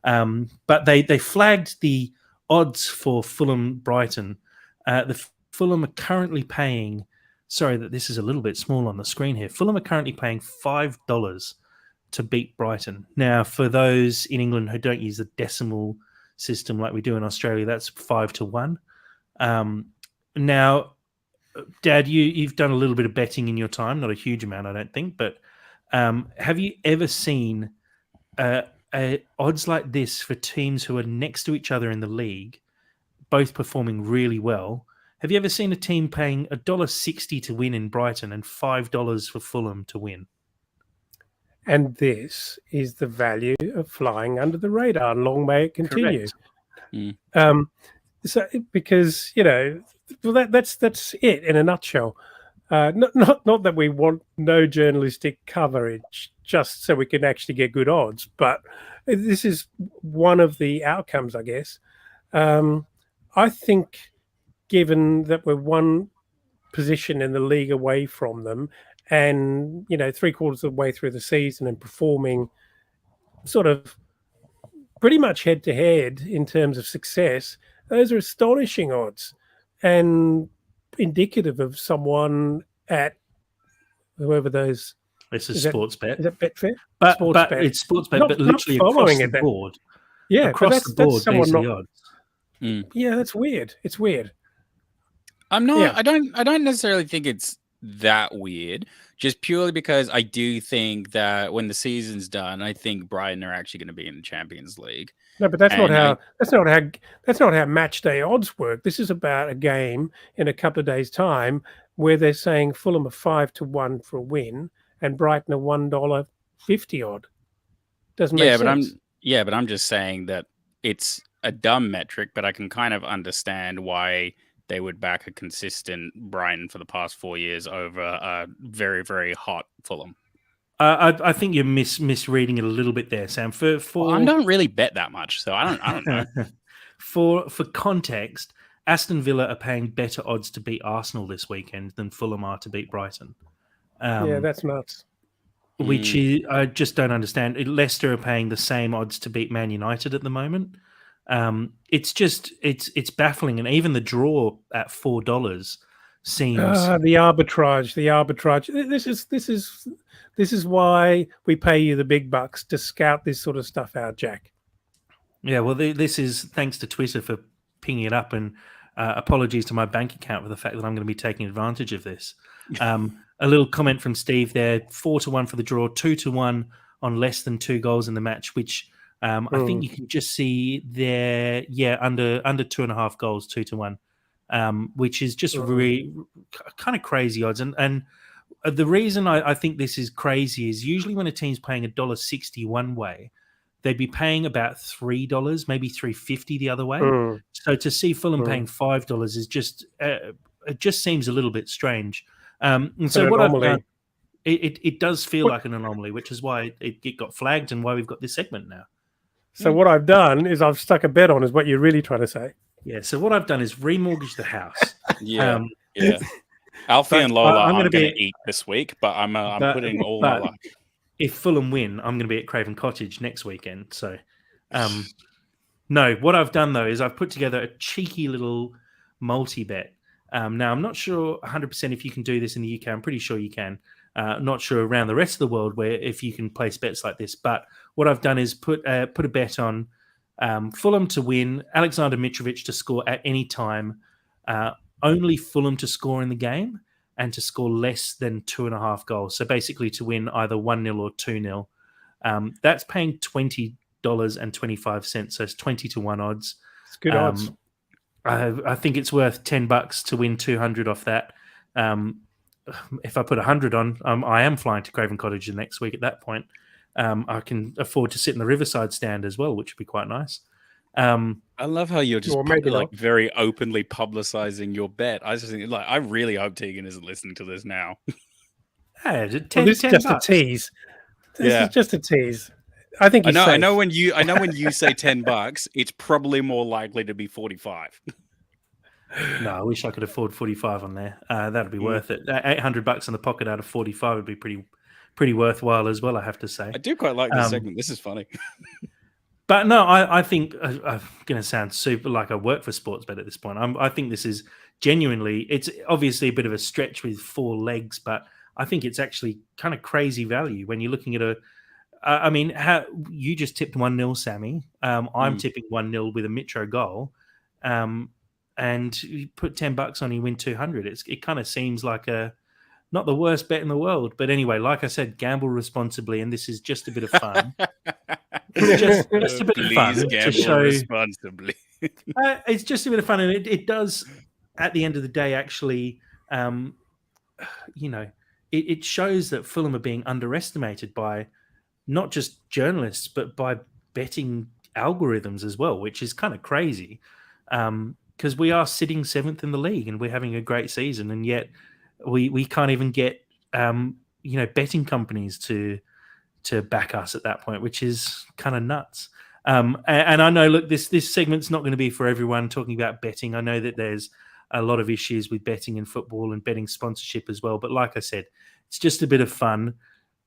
But they flagged the odds for Fulham Brighton. The Fulham are currently paying. Sorry that this is a little bit small on the screen here. Fulham are currently paying $5 to beat Brighton. Now, for those in England who don't use the decimal system like we do in Australia, that's 5-1. Now, Dad, you've done a little bit of betting in your time, not a huge amount, I don't think, but have you ever seen odds like this for teams who are next to each other in the league, both performing really well? Have you ever seen a team paying $1.60 to win in Brighton and $5 for Fulham to win? And this is the value of flying under the radar. Long may it continue. So, because well, that's it in a nutshell. Not that we want no journalistic coverage, just so we can actually get good odds, but this is one of the outcomes, I guess. I think, given that we're one position in the league away from them, and 3/4 of the way through the season and performing sort of pretty much head to head in terms of success, those are astonishing odds and indicative of someone at whoever those. This is Sportsbet. Is that Betfair? But Sportsbet. It's Sportsbet, but literally across the board. Yeah, across the board, these are the odds. Yeah, that's weird. It's weird. I'm not. Yeah. I don't necessarily think it's that weird. Just purely because I do think that when the season's done, I think Brighton are actually going to be in the Champions League. No, but that's not how match day odds work. This is about a game in a couple of days' time where they're saying Fulham are 5-1 for a win and Brighton are $1.50 odd. Doesn't make sense. But I'm just saying that it's a dumb metric, but I can kind of understand why they would back a consistent Brighton for the past 4 years over a very, very hot Fulham. I think you're misreading it a little bit there, Sam. I don't really bet that much, so I don't know. For context, Aston Villa are paying better odds to beat Arsenal this weekend than Fulham are to beat Brighton. Yeah, that's nuts. Which is, I just don't understand. Leicester are paying the same odds to beat Man United at the moment. It's baffling, and even the draw at $4 seems the arbitrage. This is why we pay you the big bucks to scout this sort of stuff out, Jack. Yeah, well, this is thanks to Twitter for pinging it up, and apologies to my bank account for the fact that I'm going to be taking advantage of this. A little comment from Steve there: 4-1 for the draw, 2-1 on less than 2 goals in the match, which. I think you can just see there, under 2.5 goals, 2-1, which is just really kind of crazy odds. And the reason I think this is crazy is usually when a team's paying $1.60 one way, they'd be paying about $3, maybe $3.50 the other way. So to see Fulham paying $5 is just it just seems a little bit strange. And so what I've done, it does feel like an anomaly, which is why it got flagged and why we've got this segment now. So what I've done is I've stuck a bet on, is what you're really trying to say. Yeah. So what I've done is remortgage the house. Yeah. Alfie and Lola I'm going to eat this week, but I'm putting all my luck. If Fulham win, I'm going to be at Craven Cottage next weekend. So, no. What I've done though is I've put together a cheeky little multi-bet. Now I'm not sure 100% if you can do this in the UK. I'm pretty sure you can. Not sure around the rest of the world where if you can place bets like this, but what I've done is put a bet on Fulham to win, Alexander Mitrovic to score at any time, only Fulham to score in the game, and to score less than 2.5 goals. So basically to win either 1-0 or 2-0. That's paying $20.25, so it's 20-1 odds. It's good odds. I think it's worth $10 to win 200 off that. If I put 100 on, I am flying to Craven Cottage the next week at that point. I can afford to sit in the Riverside stand as well, which would be quite nice. I love how you're just very openly publicizing your bet. I just think, I really hope Tegan isn't listening to this now. This is just a tease. This is just a tease. I think I know when you say $10, it's probably more likely to be 45. No, I wish I could afford 45 on there. That'd be worth it. $800 in the pocket out of 45 would be pretty worthwhile as well, I have to say. I do quite like this segment. This is funny. But no, I think I'm going to sound super like I work for Sportsbet at this point. I think this is genuinely, it's obviously a bit of a stretch with 4 legs, but I think it's actually kind of crazy value when you're looking at I mean, how you just tipped 1-0, Sammy. I'm tipping 1-0 with a Mitro goal. And you put $10 on, you win 200. It kind of seems like not the worst bet in the world. But anyway, like I said, gamble responsibly, and this is just a bit of fun. It's just a bit of fun to show responsibly. it's just a bit of fun, and it does, at the end of the day, actually, it shows that Fulham are being underestimated by not just journalists, but by betting algorithms as well, which is kind of crazy. Because we are sitting 7th in the league and we're having a great season, and yet we can't even get betting companies to back us at that point, which is kind of nuts. And I know, look, this segment's not going to be for everyone talking about betting. I know that there's a lot of issues with betting in football and betting sponsorship as well. But like I said, it's just a bit of fun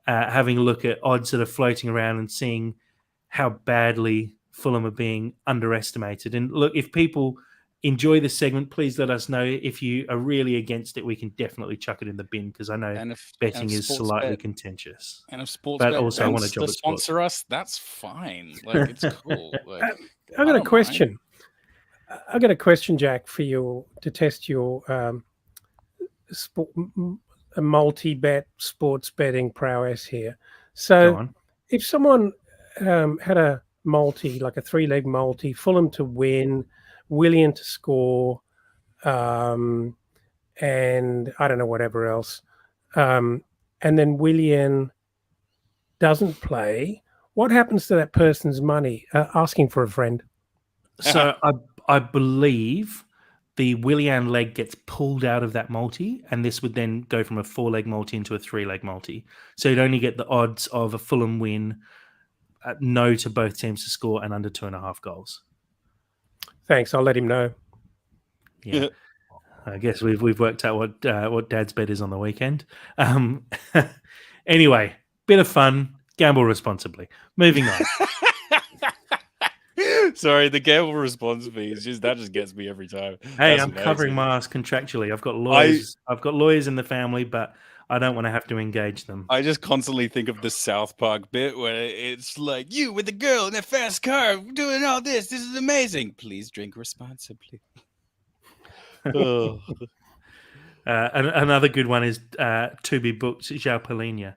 having a look at odds that are floating around and seeing how badly Fulham are being underestimated. And look, if people enjoy this segment, please let us know. If you are really against it, we can definitely chuck it in the bin, because I know betting is slightly contentious. And if Sportsbet but also I want to sponsor us, that's fine. Like, it's cool. Like, I've got a question. I've got a question, Jack, for you to test your multi-bet sports betting prowess here. So if someone had a multi, like a 3-leg multi, Fulham to win, Willian to score, and I don't know, whatever else, and then Willian doesn't play, what happens to that person's money? Asking for a friend. So I believe the Willian leg gets pulled out of that multi, and this would then go from a 4-leg multi into a 3-leg multi. So you'd only get the odds of a Fulham win, no to both teams to score, and under 2.5 goals. Thanks. I'll let him know. Yeah, I guess we've worked out what Dad's bet is on the weekend. Anyway, bit of fun. Gamble responsibly. Moving on. Sorry, the gamble responsibly that just gets me every time. Hey, I'm covering my ass contractually. I've got lawyers. I've got lawyers in the family, but I don't want to have to engage them. I just constantly think of the South Park bit where it's like, you with the girl in a fast car doing all this. This is amazing. Please drink responsibly. Another good one is to be booked, João Palhinha.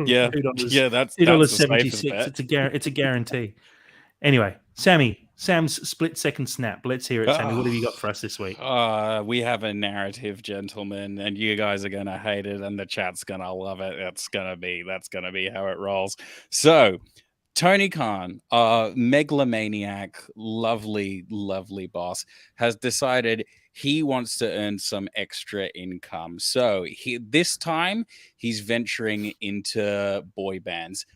Yeah, that's $2.76. It's a guarantee. Anyway, Sam's split second snap. Let's hear it, Sammy. What have you got for us this week? We have a narrative, gentlemen, and you guys are gonna hate it, and the chat's gonna love it. That's gonna be how it rolls. So, Tony Khan, megalomaniac, lovely boss, has decided he wants to earn some extra income. So this time he's venturing into boy bands.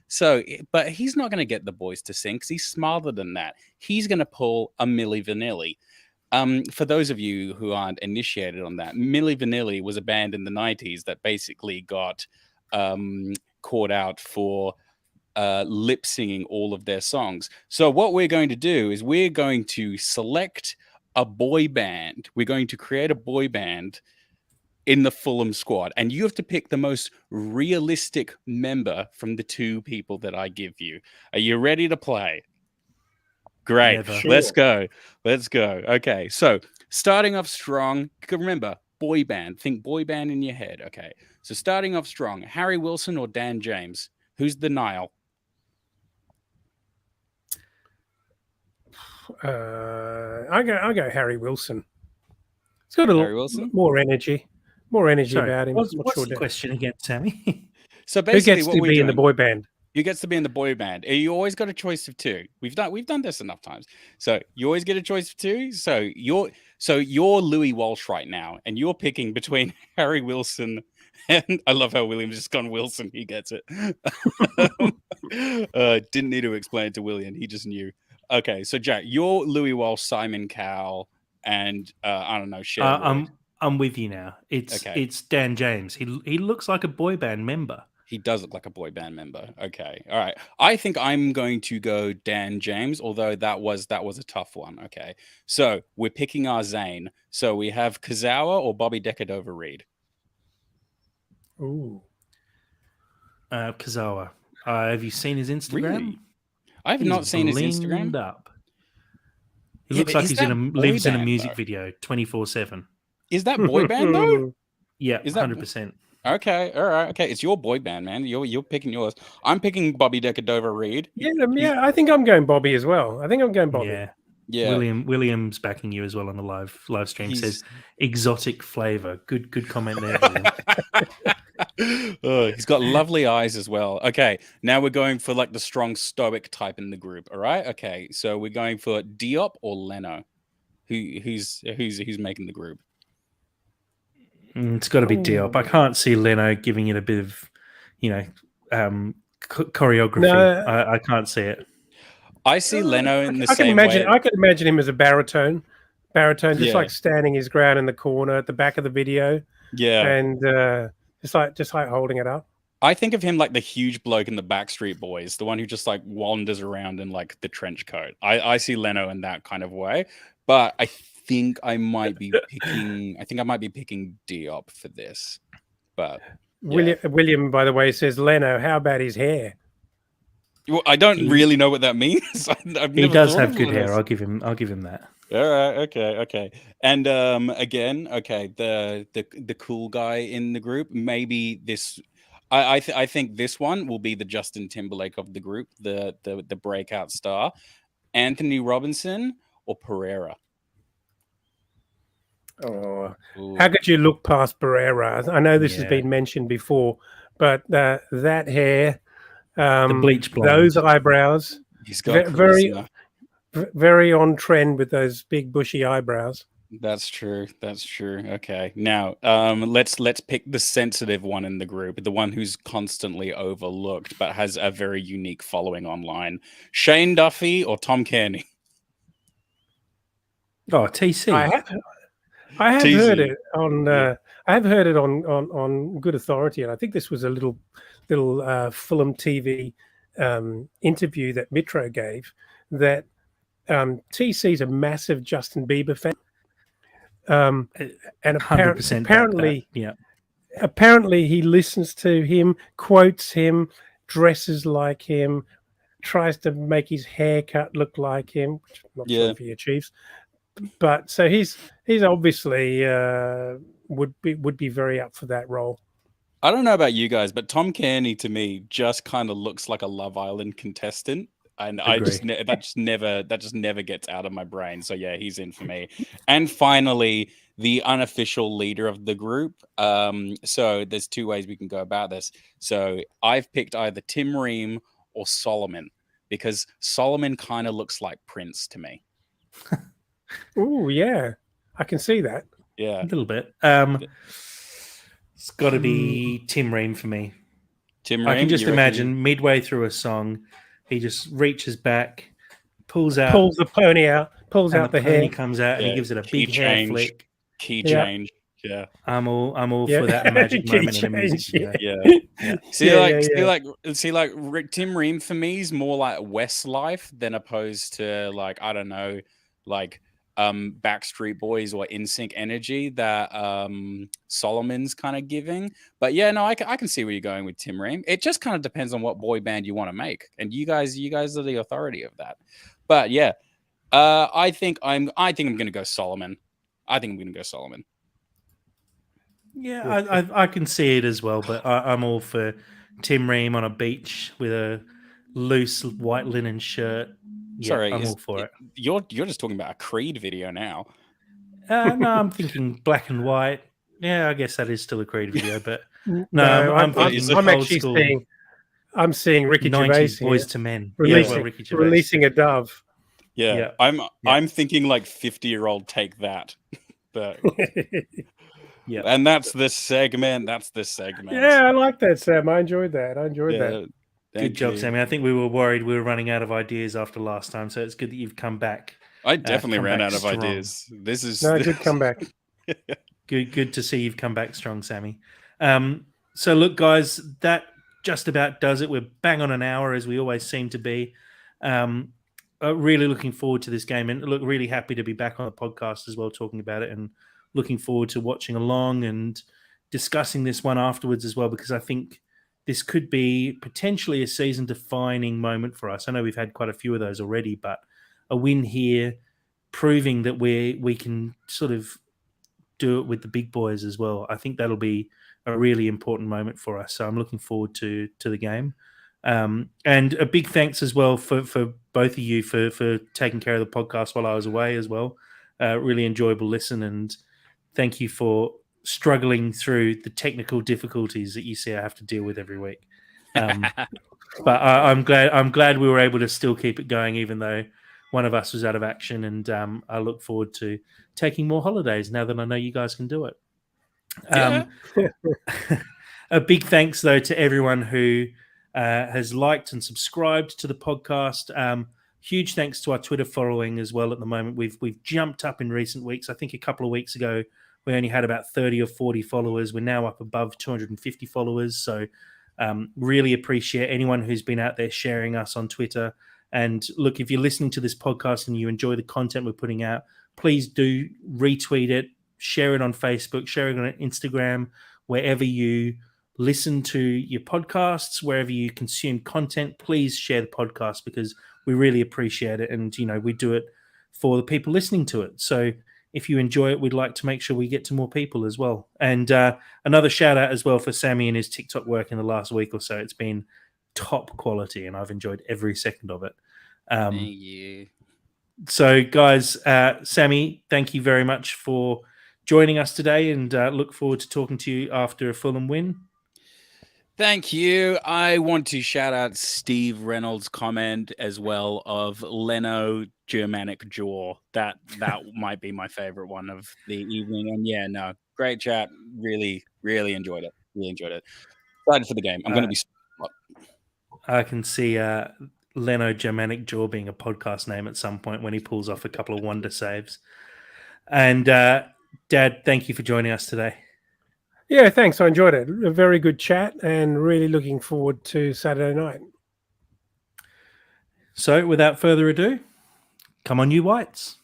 But he's not going to get the boys to sing, because he's smarter than that. He's going to pull a Milli Vanilli. For those of you who aren't initiated on that, Milli Vanilli was a band in the 90s that basically got caught out for lip singing all of their songs. So what we're going to do is we're going to select a boy band. We're going to create a boy band in the Fulham squad, and you have to pick the most realistic member from the 2 people that I give you. Are you ready to play? Great. Sure. Let's go. Okay, so starting off strong, remember, boy band. Think boy band in your head. Okay, so starting off strong, Harry Wilson or Dan James? Who's the Nile? I go Harry Wilson. It's got a little more energy about him. What's the question again, Sammy? So basically, who gets to be in the boy band? Who gets to be in the boy band? You always got a choice of 2. We've done this enough times. So you always get a choice of 2. So you're Louis Walsh right now, and you're picking between Harry Wilson and I love how William's just gone Wilson. He gets it. Didn't need to explain it to William. He just knew. Okay, so Jack, you're Louis Walsh, Simon Cowell, and I don't know, Sherwood. I'm with you now. Okay. It's Dan James. He looks like a boy band member. He does look like a boy band member. Okay. All right. I think I'm going to go Dan James, although that was a tough one. Okay. So we're picking our Zane. So we have Kazawa or Bobby Decordova-Reid. Ooh. Kazawa. Have you seen his Instagram? Really? I've not seen his Instagram. Blinged up. He looks like is he's that lives in a boy band, music though? video 24/7. Is that boy band though? Yeah, Is that 100%. Okay, all right, okay. It's your boy band, man. You're picking yours. I'm picking Bobby Decordova-Reid. Yeah, I think I'm going Bobby as well. I think I'm going Bobby. Yeah. William's backing you as well on the live stream. Says exotic flavor. Good comment there, William. Oh, he's got lovely eyes as well. Okay, now we're going for like the strong stoic type in the group. All right. Okay, so we're going for Diop or Leno. Who's making the group? It's got to be Diop. I can't see Leno giving it a bit of, choreography. No. I can't see it. I see Leno in the I same can imagine, way. I can imagine him as a baritone, just Yeah. like standing his ground in the corner at the back of the video. Yeah. And just like holding it up. I think of him like the huge bloke in the Backstreet Boys, the one who just like wanders around in like the trench coat. I see Leno in that kind of way, but I think I might be picking Diop for this. But William, by the way, says Leno. How about his hair? Well, I don't really know what that means. He does have good hair. I'll give him that. All right. Okay. And again, okay, the cool guy in the group. Maybe this. I think this one will be the Justin Timberlake of the group, the breakout star, Anthony Robinson or Pereira. Oh, how could you look past Pereira? I know this has been mentioned before, but that hair, the bleach blonde, those eyebrows, he's got very on trend with those big bushy eyebrows. That's true. Okay, now let's pick the sensitive one in the group, the one who's constantly overlooked but has a very unique following online. Shane Duffy or Tom Kearney? Oh, TC. I have heard it on. I have heard it on good authority, and I think this was a little Fulham TV interview that Mitro gave. That TC's a massive Justin Bieber fan, and apparently he listens to him, quotes him, dresses like him, tries to make his haircut look like him, which I'm not sure if he achieves. But so he's obviously would be very up for that role. I don't know about you guys, but Tom Kearney to me just kind of looks like a Love Island contestant, and that just never gets out of my brain. So yeah, he's in for me. And finally, the unofficial leader of the group. So there's two ways we can go about this. So I've picked either Tim Ream or Solomon, because Solomon kind of looks like Prince to me. Oh yeah, I can see that. Yeah, a little bit. It's got to be Tim Ream for me. Tim Ream, I can just imagine midway through a song, he just reaches back, pulls the pony out, pulls out the hair, pony comes out, and he gives it a big hair flick. Key change. Yeah, I'm all for that magic moment in a music video. Yeah. See, Tim Ream for me is more like Westlife than opposed to like, I don't know, like Backstreet Boys or NSYNC energy that Solomon's kind of giving. But yeah, no, I can see where you're going with Tim Ream. It just kind of depends on what boy band you want to make, and you guys are the authority of that. But yeah, I think I'm going to go Solomon. Yeah, I can see it as well, but I'm all for Tim Ream on a beach with a loose white linen shirt. Yeah, sorry, I'm all for it. You're just talking about a Creed video now. No, I'm thinking black and white. Yeah, I guess that is still a Creed video, but no, I'm actually seeing Ricky Gervais here, Boys to Men, releasing a dove. Yeah. I'm thinking like 50-year-old Take That, but yeah, and that's this segment. Yeah, I like that, Sam. I enjoyed that. Good job, Sammy. I think we were worried we were running out of ideas after last time, so it's good that you've come back. I definitely ran out of strong. ideas. This is good comeback. Good to see you've come back strong, Sammy. So look, guys, that just about does it. We're bang on an hour, as we always seem to be. Really looking forward to this game, and look, really happy to be back on the podcast as well, talking about it, and looking forward to watching along and discussing this one afterwards as well, because I think this could be potentially a season-defining moment for us. I know we've had quite a few of those already, but a win here, proving that we can sort of do it with the big boys as well. I think that'll be a really important moment for us. So I'm looking forward to the game. And a big thanks as well for both of you for taking care of the podcast while I was away as well. Really enjoyable listen, and thank you for struggling through the technical difficulties that you see I have to deal with every week. But I'm glad we were able to still keep it going, even though one of us was out of action. And I look forward to taking more holidays now that I know you guys can do it. A big thanks though to everyone who has liked and subscribed to the podcast. Huge thanks to our Twitter following as well. At the moment, we've jumped up in recent weeks. I think a couple of weeks ago we only had about 30 or 40 followers. We're now up above 250 followers. So really appreciate anyone who's been out there sharing us on Twitter. And look, if you're listening to this podcast and you enjoy the content we're putting out, please do retweet it, share it on Facebook, share it on Instagram, wherever you listen to your podcasts, wherever you consume content. Please share the podcast, because we really appreciate it. And, we do it for the people listening to it. So if you enjoy it, we'd like to make sure we get to more people as well. And another shout out as well for Sammy and his TikTok work in the last week or so. It's been top quality, and I've enjoyed every second of it. Thank you. So, guys, Sammy, thank you very much for joining us today, and look forward to talking to you after a Fulham win. Thank you. I want to shout out Steve Reynolds' comment as well of Leno Germanic jaw. That might be my favorite one of the evening. And great chat. Really, really enjoyed it. Really enjoyed it. Excited for the game. I'm going to be. I can see Leno Germanic jaw being a podcast name at some point when he pulls off a couple of wonder saves. And Dad, thank you for joining us today. Yeah, thanks. I enjoyed it. A very good chat, and really looking forward to Saturday night. So without further ado, come on, you Whites.